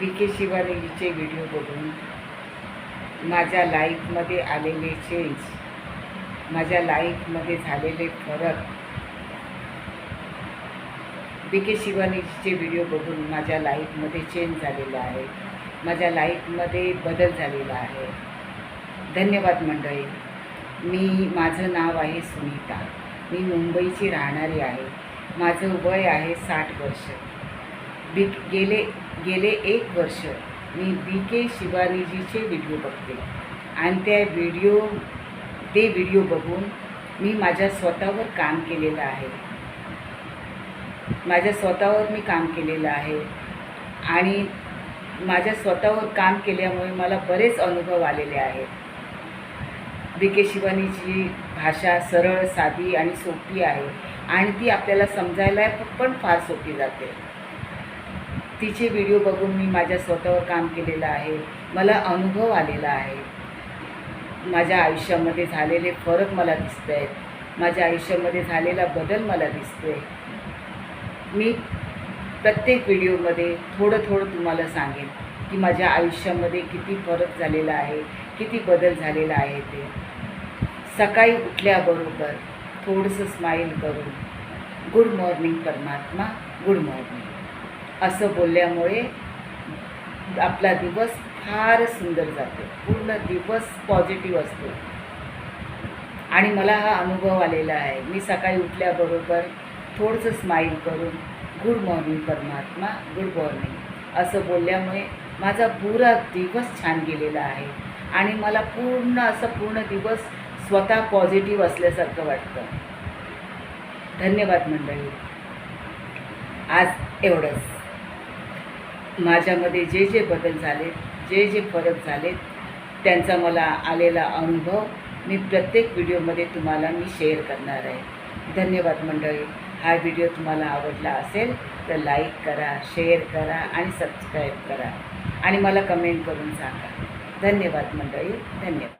BK. शिवानीचे video बघून माझ्या लाईफमध्ये आलेले चेंज, माझ्या लाईफमध्ये झालेले फरक, बी.के. शिवानीचे व्हिडिओ बघून माझ्या लाईफमध्ये चेंज झालेला आहे, माझ्या लाईफमध्ये बदल झालेला आहे. धन्यवाद मंडळी. माझं नाव आहे सुनीता. मी मुंबईची राहणारी आहे. माझं वय आहे 60 वर्ष. गेले 1 वर्ष मी बी.के. शिवानीजीचे व्हिडिओ बघते आणि ते व्हिडिओ बघून मी माझ्या स्वतःवर काम केलेलं आहे. माझ्या स्वतःवर मी काम केलेलं आहे आणि माझ्या स्वतःवर काम केल्यामुळे मला बरेच अनुभव आलेले आहेत. बी.के. शिवानीची भाषा सरळ, साधी आणि सोपी आहे आणि ती आपल्याला समजायला पण फार सोपी जाते. तिचे व्हिडिओ बघून मी माझ्या स्वतःवर काम केलेलं आहे. मला अनुभव आलेला आहे. माझ्या आयुष्यामध्ये झालेले फरक मला दिसत आहेत. माझ्या आयुष्यामध्ये झालेला बदल मला दिसतो आहे. मी प्रत्येक व्हिडिओमध्ये थोडं तुम्हाला सांगेन की माझ्या आयुष्यामध्ये किती फरक झालेला आहे, किती बदल झालेला आहे. ते सकाळी उठल्याबरोबर थोडंसं स्माईल करून गुड मॉर्निंग परमात्मा, गुड मॉर्निंग असं बोलल्यामुळे आपला दिवस फार सुंदर जातो. पूर्ण दिवस पॉझिटिव्ह असतो आणि मला हा अनुभव आलेला आहे. मी सकाळी उठल्याबरोबर थोडंसं स्माईल करून गुड मॉर्निंग परमात्मा, गुड मॉर्निंग असं बोलल्यामुळे माझा पुरा दिवस छान गेलेला आहे आणि मला पूर्ण दिवस स्वतः पॉझिटिव्ह असल्यासारखं वाटतं. धन्यवाद मंडळी. आज एवढंच. माझ्यामध्ये जे बदल झाले, जे फरक झालेत, त्यांचा मला आलेला अनुभव मी प्रत्येक व्हिडिओमध्ये तुम्हाला शेअर करणार आहे. धन्यवाद मंडळी. हा व्हिडिओ तुम्हाला आवडला असेल तर लाईक करा, शेअर करा आणि सबस्क्राईब करा आणि मला कमेंट करून सांगा. धन्यवाद मंडळी. धन्यवाद.